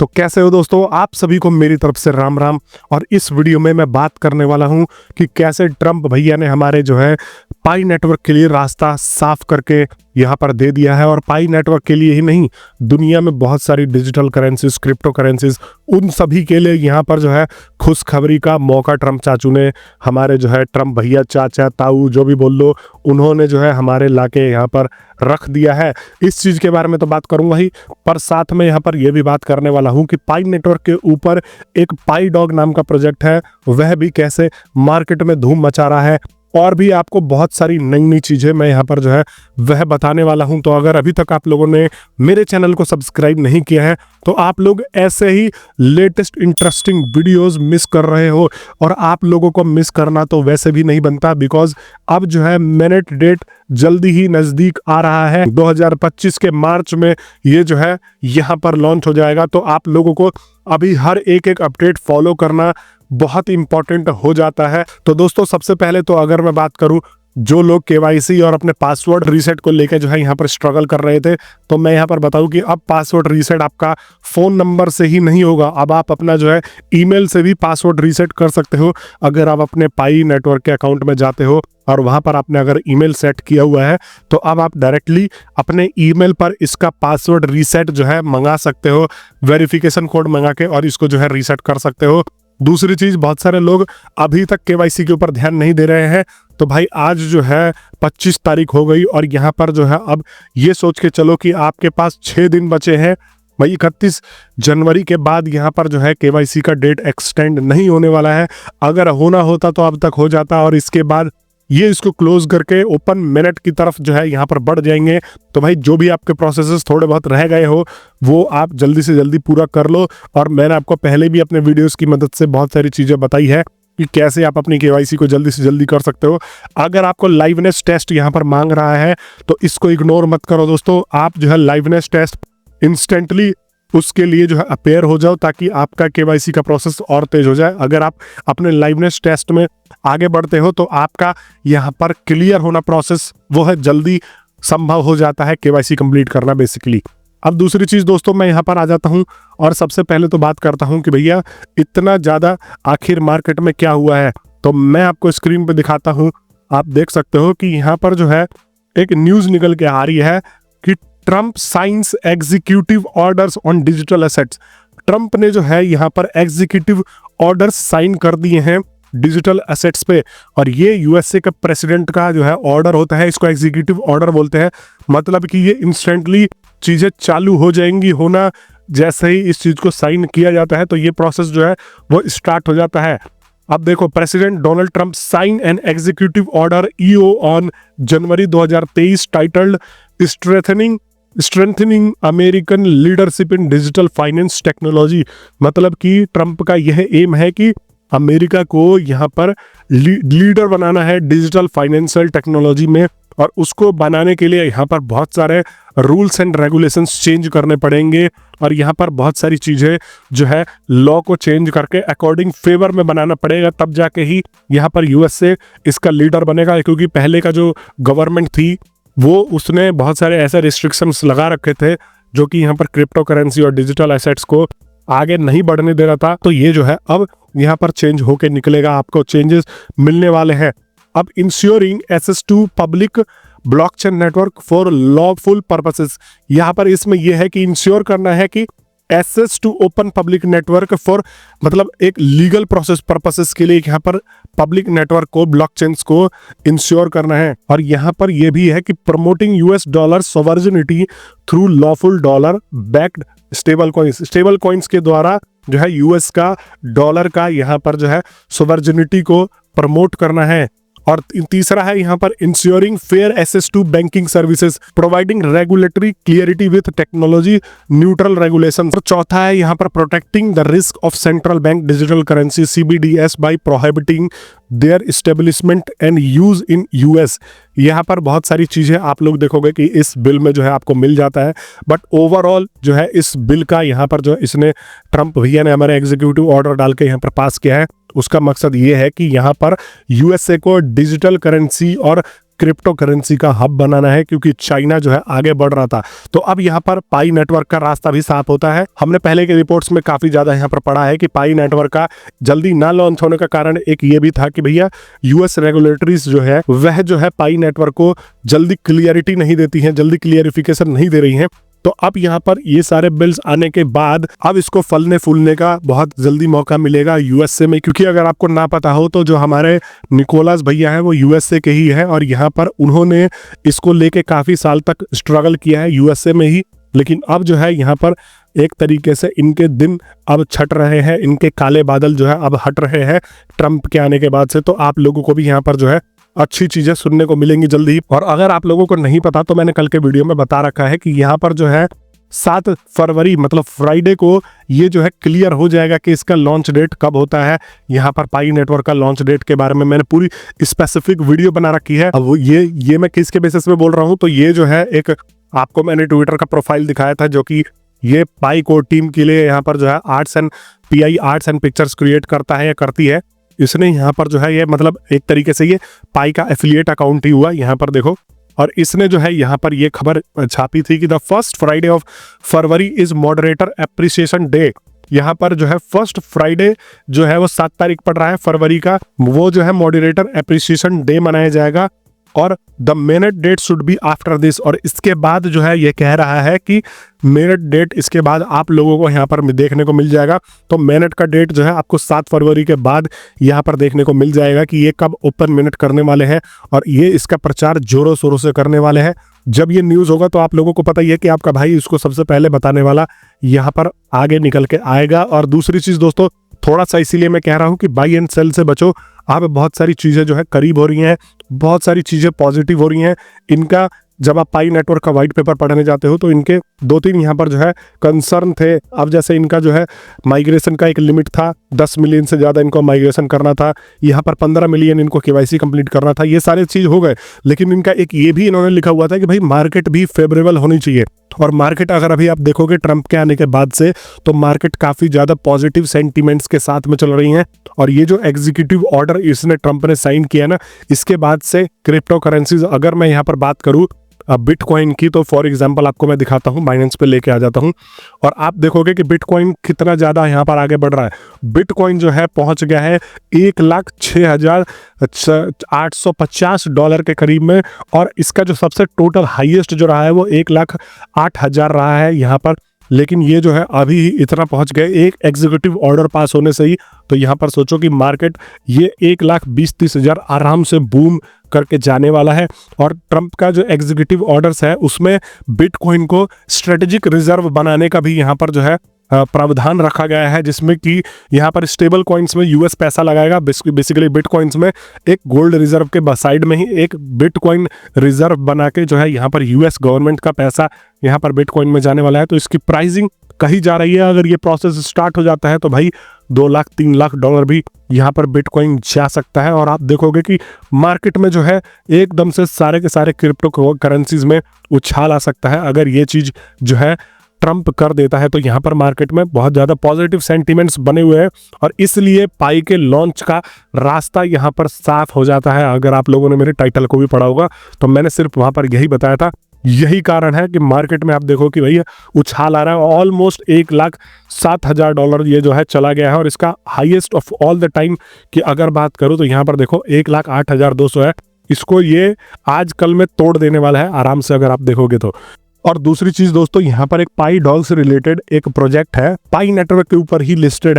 तो कैसे हो दोस्तों, आप सभी को मेरी तरफ से राम राम। और इस वीडियो में मैं बात करने वाला हूं कि कैसे ट्रम्प भैया ने हमारे जो है पाई नेटवर्क के लिए रास्ता साफ करके यहाँ पर दे दिया है। और पाई नेटवर्क के लिए ही नहीं, दुनिया में बहुत सारी डिजिटल करेंसीज, क्रिप्टो करेंसीज, उन सभी के लिए यहाँ पर जो है खुशखबरी का मौका ट्रम्प चाचू ने, हमारे जो है ट्रम्प भैया, चाचा, ताऊ, जो भी बोल लो, उन्होंने जो है हमारे लाके यहाँ पर रख दिया है। इस चीज़ के बारे में तो बात करूँगा ही, पर साथ में यहाँ पर यह भी बात करने वाला हूँ कि पाई नेटवर्क के ऊपर एक पाई डॉग नाम का प्रोजेक्ट है, वह भी कैसे मार्केट में धूम मचा रहा है। और भी आपको बहुत सारी नई नई चीज़ें मैं यहाँ पर जो है वह बताने वाला हूँ। तो अगर अभी तक आप लोगों ने मेरे चैनल को सब्सक्राइब नहीं किया है तो आप लोग ऐसे ही लेटेस्ट इंटरेस्टिंग वीडियोस मिस कर रहे हो। और आप लोगों को मिस करना तो वैसे भी नहीं बनता, बिकॉज अब जो है मिनट डेट जल्दी ही नज़दीक आ रहा है। 2025 के मार्च में ये जो है यहाँ पर लॉन्च हो जाएगा। तो आप लोगों को अभी हर एक अपडेट फॉलो करना बहुत इंपॉर्टेंट हो जाता है। तो दोस्तों, सबसे पहले तो अगर मैं बात करूं, जो लोग केवाईसी और अपने पासवर्ड रीसेट को लेकर जो है यहाँ पर स्ट्रगल कर रहे थे, तो मैं यहाँ पर बताऊं कि अब पासवर्ड रीसेट आपका फ़ोन नंबर से ही नहीं होगा। अब आप अपना जो है ईमेल से भी पासवर्ड रीसेट कर सकते हो। अगर आप अपने पाई नेटवर्क के अकाउंट में जाते हो और वहाँ पर आपने अगर ईमेल सेट किया हुआ है, तो अब आप डायरेक्टली अपने ईमेल पर इसका पासवर्ड रीसेट जो है मंगा सकते हो, वेरिफिकेशन कोड मंगा के, और इसको जो है रीसेट कर सकते हो। दूसरी चीज, बहुत सारे लोग अभी तक केवाईसी के ऊपर ध्यान नहीं दे रहे हैं। तो भाई आज जो है 25 तारीख हो गई और यहाँ पर जो है अब ये सोच के चलो कि आपके पास 6 दिन बचे हैं। भाई 31 जनवरी के बाद यहाँ पर जो है केवाईसी का डेट एक्सटेंड नहीं होने वाला है। अगर होना होता तो अब तक हो जाता, और इसके बाद ये इसको क्लोज करके ओपन मिनट की तरफ जो है यहाँ पर बढ़ जाएंगे। तो भाई जो भी आपके प्रोसेसेस थोड़े बहुत रह गए हो वो आप जल्दी से जल्दी पूरा कर लो। और मैंने आपको पहले भी अपने वीडियोस की मदद से बहुत सारी चीज़ें बताई है कि कैसे आप अपनी केवाईसी को जल्दी से जल्दी कर सकते हो। अगर आपको लाइवनेस टेस्ट यहाँ पर मांग रहा है तो इसको इग्नोर मत करो दोस्तों। आप जो है लाइवनेस टेस्ट इंस्टेंटली उसके लिए जो है अपेयर हो जाओ, ताकि आपका केवाईसी का प्रोसेस और तेज हो जाए। अगर आप अपने लाइवनेस टेस्ट में आगे बढ़ते हो तो आपका यहाँ पर क्लियर होना प्रोसेस वो है जल्दी संभव हो जाता है केवाईसी कंप्लीट करना बेसिकली। अब दूसरी चीज़ दोस्तों, मैं यहाँ पर आ जाता हूँ और सबसे पहले तो बात करता हूँ कि भैया इतना ज़्यादा आखिर मार्केट में क्या हुआ है। तो मैं आपको स्क्रीन पर दिखाता हूँ, आप देख सकते हो कि यहाँ पर जो है एक न्यूज़ निकल के आ रही है कि Trump science executive orders on digital assets. Trump ने जो है यहाँ पर एग्जीक्यूटिव ऑर्डर्स साइन कर दिए हैं डिजिटल एसेट्स पे। और ये यूएसए के प्रेसिडेंट का जो है ऑर्डर होता है, इसको एग्जीक्यूटिव ऑर्डर बोलते हैं। मतलब कि ये इंस्टेंटली चीज़ें चालू हो जाएंगी होना, जैसे ही इस चीज़ को साइन किया जाता है तो ये प्रोसेस जो है वो स्टार्ट हो जाता है। अब देखो, president Donald Trump sign an executive order EO on January 2023 titled strengthening American leadership in digital finance technology. मतलब कि ट्रंप का यह एम है कि अमेरिका को यहाँ पर लीडर बनाना है डिजिटल फाइनेंशियल टेक्नोलॉजी में, और उसको बनाने के लिए यहाँ पर बहुत सारे रूल्स एंड रेगुलेशंस चेंज करने पड़ेंगे। और यहाँ पर बहुत सारी चीज़ें जो है लॉ को चेंज करके अकॉर्डिंग फेवर में बनाना पड़ेगा, तब जाके ही यहाँ पर यूएसए इसका लीडर बनेगा। क्योंकि पहले का जो गवर्नमेंट थी वो उसने बहुत सारे ऐसे रिस्ट्रिक्शंस लगा रखे थे जो कि यहाँ पर क्रिप्टो करेंसी और डिजिटल एसेट्स को आगे नहीं बढ़ने दे रहा था। तो ये जो है अब यहाँ पर चेंज होके निकलेगा, आपको चेंजेस मिलने वाले हैं। अब ensuring access to public blockchain network for lawful purposes. यहाँ पर इसमें यह है कि इंश्योर करना है कि access to open public network for, मतलब एक लीगल प्रोसेस पर्पसेस के लिए यहाँ पर पब्लिक नेटवर्क को, ब्लॉकचेन्स को इंश्योर करना है। और यहाँ पर यह भी है कि promoting US dollar sovereignty through lawful dollar backed stablecoins के द्वारा जो है यूएस का डॉलर का यहाँ पर जो है सॉवरेनिटी को प्रमोट करना है। और तीसरा है यहाँ पर ensuring fair access to banking services, providing regulatory clarity with technology neutral regulation. और चौथा है यहाँ पर protecting the risk of central bank digital currency CBDS by prohibiting their establishment and use in US. यहाँ पर बहुत सारी चीज़ें आप लोग देखोगे कि इस बिल में जो है आपको मिल जाता है, बट ओवरऑल जो है इस बिल का यहाँ पर जो इसने ट्रंप भैया ने हमारे एग्जीक्यूटिव ऑर्डर डाल के यहाँ पर पास किया है, उसका मकसद ये है कि यहाँ पर यूएसए को डिजिटल करेंसी और क्रिप्टो करेंसी का हब बनाना है, क्योंकि चाइना जो है आगे बढ़ रहा था। तो अब यहाँ पर पाई नेटवर्क का रास्ता भी साफ होता है। हमने पहले के रिपोर्ट्स में काफी ज्यादा यहाँ पर पढ़ा है कि पाई नेटवर्क का जल्दी ना लॉन्च होने का कारण एक ये भी था कि भैया यूएस रेगुलेटरीज जो है वह जो है पाई नेटवर्क को जल्दी क्लियरिटी नहीं देती हैं, जल्दी क्लियरिफिकेशन नहीं दे रही हैं। तो अब यहाँ पर ये सारे बिल्स आने के बाद अब इसको फलने फूलने का बहुत जल्दी मौका मिलेगा यूएसए में, क्योंकि अगर आपको ना पता हो तो जो हमारे निकोलस भैया हैं वो यूएसए के ही हैं और यहाँ पर उन्होंने इसको लेके काफी साल तक स्ट्रगल किया है यूएसए में ही। लेकिन अब जो है यहाँ पर एक तरीके से इनके दिन अब छट रहे हैं, इनके काले बादल जो है अब हट रहे हैं ट्रंप के आने के बाद से। तो आप लोगों को भी यहाँ पर जो है अच्छी चीजें सुनने को मिलेंगी जल्दी ही। और अगर आप लोगों को नहीं पता तो मैंने कल के वीडियो में बता रखा है कि यहाँ पर जो है 7 फरवरी मतलब फ्राइडे को ये जो है क्लियर हो जाएगा कि इसका लॉन्च डेट कब होता है। यहाँ पर पाई नेटवर्क का लॉन्च डेट के बारे में मैंने पूरी स्पेसिफिक वीडियो बना रखी है। अब ये मैं किसके बेसिस पे बोल रहा हूँ, तो ये जो है एक आपको मैंने ट्विटर का प्रोफाइल दिखाया था जो कि ये पाई कोर टीम के लिए यहाँ पर जो है आर्ट्स एंड पिक्चर्स क्रिएट करता है या करती है। इसने यहाँ पर जो है ये मतलब एक तरीके से ये पाई का एफिलिएट अकाउंट ही हुआ, यहाँ पर देखो। और इसने जो है यहाँ पर ये खबर छापी थी कि the first Friday of February is moderator appreciation day. यहाँ पर जो है फर्स्ट फ्राइडे जो है वो 7 तारीख पड़ रहा है फरवरी का, वो जो है मॉडरेटर एप्रिसिएशन डे मनाया जाएगा और the main date should be after this. और इसके बाद जो है ये कह रहा है कि मेनट डेट इसके बाद आप लोगों को यहाँ पर देखने को मिल जाएगा। तो मेनट का डेट जो है आपको 7 फरवरी के बाद यहाँ पर देखने को मिल जाएगा कि ये कब ओपन मिनट करने वाले हैं और ये इसका प्रचार जोरों शोरों से करने वाले हैं। जब ये न्यूज़ होगा तो आप लोगों को पता ही है कि आपका भाई इसको सबसे पहले बताने वाला यहाँ पर आगे निकल के आएगा। और दूसरी चीज़ दोस्तों, थोड़ा सा इसीलिए मैं कह रहा हूँ कि बाई एंड सेल से बचो। आप बहुत सारी चीज़ें जो है करीब हो रही हैं, बहुत सारी चीज़ें पॉजिटिव हो रही हैं। इनका जब आप पाई नेटवर्क का व्हाइट पेपर पढ़ने जाते हो तो इनके 2-3 यहाँ पर जो है कंसर्न थे। अब जैसे इनका जो है माइग्रेशन का एक लिमिट था, 10 मिलियन से ज़्यादा इनको माइग्रेशन करना था, यहाँ पर 15 मिलियन इनको केवाईसी कंप्लीट करना था, ये सारे चीज़ हो गए। लेकिन इनका एक ये भी इन्होंने लिखा हुआ था कि भाई मार्केट भी फेवरेबल होनी चाहिए। और मार्केट अगर अभी आप देखोगे ट्रंप के आने के बाद से तो मार्केट काफ़ी ज़्यादा पॉजिटिव सेंटीमेंट्स के साथ में चल रही हैं। और ये जो एग्जीक्यूटिव ऑर्डर इसने ट्रंप ने साइन किया ना, इसके बाद से क्रिप्टो करेंसीज, अगर मैं यहाँ पर बात करूँ बिटकॉइन की, तो फॉर एग्जांपल आपको मैं दिखाता हूँ, बाइनेंस पे लेके आ जाता हूँ और आप देखोगे कि बिटकॉइन कितना ज़्यादा यहाँ पर आगे बढ़ रहा है। बिटकॉइन जो है पहुँच गया है $1,06,850 के करीब में और इसका जो सबसे टोटल हाईएस्ट जो रहा है वो 1,08,000 रहा है यहाँ पर। लेकिन ये जो है अभी इतना पहुंच गए एक एग्जीक्यूटिव ऑर्डर पास होने से ही। तो यहाँ पर सोचो कि मार्केट ये 1,20,30,000 आराम से बूम करके जाने वाला है। और ट्रंप का जो एग्जीक्यूटिव ऑर्डर्स है उसमें बिटकॉइन को स्ट्रेटेजिक रिजर्व बनाने का भी यहाँ पर जो है प्रावधान रखा गया है, जिसमें कि यहाँ पर स्टेबल कॉइन्स में यूएस पैसा लगाएगा। बेसिकली बिटकॉइन्स में एक गोल्ड रिजर्व के साइड में ही एक बिटकॉइन रिजर्व बना के जो है यहाँ पर यूएस गवर्नमेंट का पैसा यहाँ पर बिटकॉइन में जाने वाला है। तो इसकी प्राइसिंग कही जा रही है, अगर ये प्रोसेस स्टार्ट हो जाता है तो भाई $2,00,000-3,00,000 भी यहाँ पर बिटकॉइन जा सकता है। और आप देखोगे कि मार्केट में जो है एकदम से सारे के सारे क्रिप्टो करेंसीज में उछाल आ सकता है अगर ये चीज़ जो है ट्रंप कर देता है। तो यहाँ पर मार्केट में बहुत ज़्यादा पॉजिटिव सेंटीमेंट्स बने हुए हैं और इसलिए पाई के लॉन्च का रास्ता यहाँ पर साफ हो जाता है। अगर आप लोगों ने मेरे टाइटल को भी पढ़ा होगा तो मैंने सिर्फ वहाँ पर यही बताया था। यही कारण है कि मार्केट में आप देखो कि भैया उछाल आ रहा है। ऑलमोस्ट $1,07,000 ये जो है चला गया है और इसका highest of all the time की अगर बात करूँ तो यहाँ पर देखो 1,08,200 है। इसको ये आज कल में तोड़ देने वाला है आराम से अगर आप देखोगे तो। और दूसरी चीज दोस्तों, यहाँ पर एक पाई डॉग से रिलेटेड एक प्रोजेक्ट है, पाई नेटवर्क के ऊपर ही लिस्टेड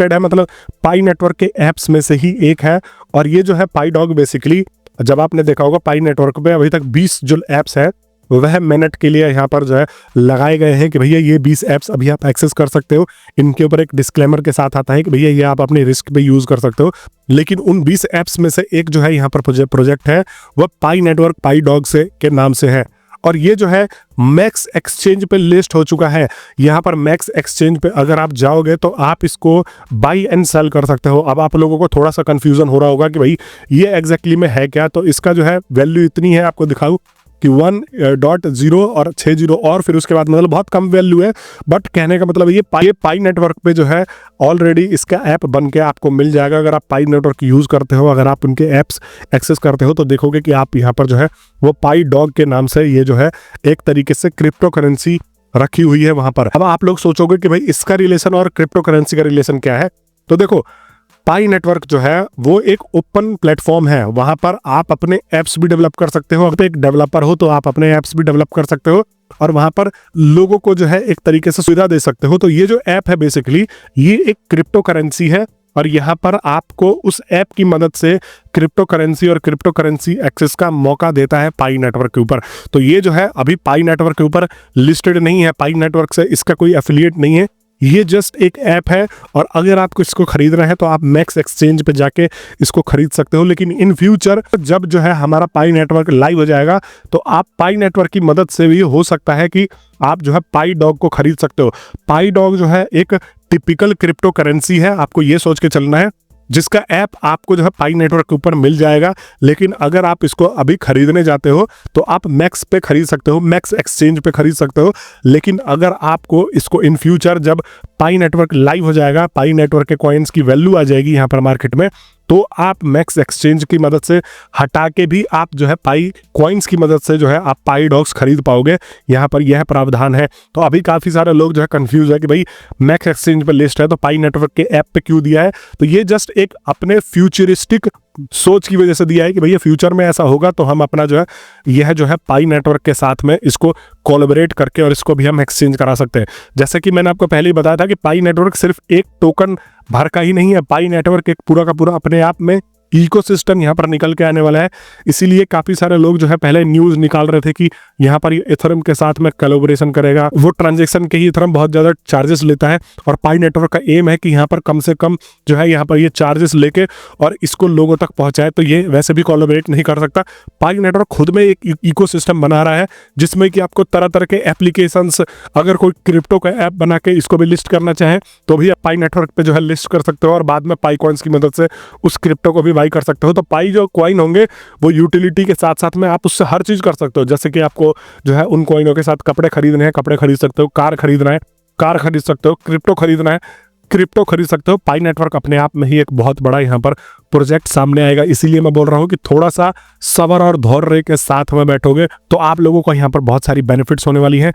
है मतलब पाई नेटवर्क के ऐप्स में से ही एक है। और ये जो है पाई डॉग बेसिकली जब आपने देखा होगा पाई नेटवर्क पे अभी तक 20 जो ऐप्स है वह मिनट के लिए यहाँ पर जो है लगाए गए हैं कि भैया ये 20 ऐप्स अभी आप एक्सेस कर सकते हो। इनके ऊपर एक डिस्क्लेमर के साथ आता है कि भैया ये आप अपने रिस्क पे यूज कर सकते हो। लेकिन उन 20 ऐप्स में से एक जो है यहाँ पर प्रोजेक्ट है वह पाई नेटवर्क पाई डॉग से के नाम से है और ये जो है मैक्स एक्सचेंज पे लिस्ट हो चुका है। यहाँ पर मैक्स एक्सचेंज पे अगर आप जाओगे तो आप इसको बाई एंड सेल कर सकते हो। अब आप लोगों को थोड़ा सा कंफ्यूजन हो रहा होगा कि भाई ये एग्जैक्टली में है क्या, तो इसका जो है वैल्यू इतनी है, आपको दिखाऊं कि 1.0 और 60 और फिर उसके बाद मतलब बहुत कम वैल्यू है। बट कहने का मतलब ये पाई नेटवर्क पे जो है ऑलरेडी इसका ऐप बन के आपको मिल जाएगा। अगर आप पाई नेटवर्क यूज़ करते हो, अगर आप उनके ऐप्स एक्सेस करते हो, तो देखोगे कि आप यहाँ पर जो है वो पाई डॉग के नाम से ये जो है एक तरीके से क्रिप्टो करेंसी रखी हुई है वहां पर। अब आप लोग सोचोगे कि भाई इसका रिलेशन और क्रिप्टो करेंसी का रिलेशन क्या है। तो देखो, पाई नेटवर्क जो है वो एक ओपन प्लेटफॉर्म है, वहां पर आप अपने एप्स भी डेवलप कर सकते हो। अगर एक डेवलपर हो तो आप अपने एप्स भी डेवलप कर सकते हो और वहां पर लोगों को जो है एक तरीके से सुविधा दे सकते हो। तो ये जो ऐप है बेसिकली ये एक क्रिप्टो करेंसी है और यहाँ पर आपको उस ऐप की मदद से क्रिप्टो करेंसी और क्रिप्टो करेंसी एक्सेस का मौका देता है पाई नेटवर्क के ऊपर। तो ये जो है अभी पाई नेटवर्क के ऊपर लिस्टेड नहीं है, पाई नेटवर्क से इसका कोई एफिलिएट नहीं है, ये जस्ट एक ऐप है। और अगर आपको इसको खरीदना है तो आप मैक्स एक्सचेंज पे जाके इसको खरीद सकते हो। लेकिन इन फ्यूचर जब जो है हमारा पाई नेटवर्क लाइव हो जाएगा तो आप पाई नेटवर्क की मदद से भी हो सकता है कि आप जो है पाई डॉग को खरीद सकते हो। पाई डॉग जो है एक टिपिकल क्रिप्टो करेंसी है, आपको ये सोच के चलना है, जिसका ऐप आपको जो है पाई नेटवर्क के ऊपर मिल जाएगा। लेकिन अगर आप इसको अभी खरीदने जाते हो तो आप मैक्स पे खरीद सकते हो, मैक्स एक्सचेंज पे खरीद सकते हो। लेकिन अगर आपको इसको इन फ्यूचर जब पाई नेटवर्क लाइव हो जाएगा, पाई नेटवर्क के कॉइन्स की वैल्यू आ जाएगी यहाँ पर मार्केट में, तो आप मैक्स एक्सचेंज की मदद से हटा के भी आप जो है पाई कॉइन्स की मदद से जो है आप पाई डॉग्स खरीद पाओगे। यहाँ पर यह प्रावधान है। तो अभी काफ़ी सारे लोग जो है कंफ्यूज है कि भाई मैक्स एक्सचेंज पे लिस्ट है तो पाई नेटवर्क के ऐप पे क्यों दिया है। तो ये जस्ट एक अपने फ्यूचरिस्टिक सोच की वजह से दिया है कि भैया फ्यूचर में ऐसा होगा तो हम अपना जो है यह जो है पाई नेटवर्क के साथ में इसको कोलैबोरेट करके और इसको भी हम एक्सचेंज करा सकते हैं। जैसे कि मैंने आपको पहले ही बताया था कि पाई नेटवर्क सिर्फ एक टोकन भर का ही नहीं है, पाई नेटवर्क एक पूरा का पूरा अपने आप में इकोसिस्टम यहाँ पर निकल के आने वाला है। इसीलिए काफ़ी सारे लोग जो है पहले न्यूज़ निकाल रहे थे कि यहाँ पर इथेरियम के साथ में कोलैबोरेशन करेगा, वो ट्रांजैक्शन के ही इथेरियम बहुत ज़्यादा चार्जेस लेता है और पाई नेटवर्क का एम है कि यहाँ पर कम से कम जो है यहाँ पर ये चार्जेस लेके और इसको लोगों तक पहुँचाए। तो ये वैसे भी कोलैबोरेट नहीं कर सकता। पाई नेटवर्क खुद में एक इकोसिस्टम बना रहा है जिसमें कि आपको तरह तरह के एप्लीकेशंस, अगर कोई क्रिप्टो का ऐप बना के इसको भी लिस्ट करना चाहे तो भी आप पाई नेटवर्क पे जो है लिस्ट कर सकते हो और बाद में पाई कॉइन्स की मदद से उस क्रिप्टो को भी बाई कर सकते हो। तो पाई जो कॉइन होंगे वो यूटिलिटी के साथ साथ में आप उससे हर चीज़ कर सकते हो। जैसे कि आपको जो है उन कॉइनों के साथ कपड़े खरीदने हैं, कपड़े खरीद सकते हो, कार खरीदना है, कार खरीद सकते हो, क्रिप्टो खरीदना है, क्रिप्टो खरीद सकते हो। पाई नेटवर्क अपने आप में ही एक बहुत बड़ा यहाँ पर प्रोजेक्ट सामने आएगा। इसीलिए मैं बोल रहा हूँ कि थोड़ा सा सब्र और धैर्य के साथ में बैठोगे तो आप लोगों को यहाँ पर बहुत सारी बेनिफिट्स होने वाली हैं।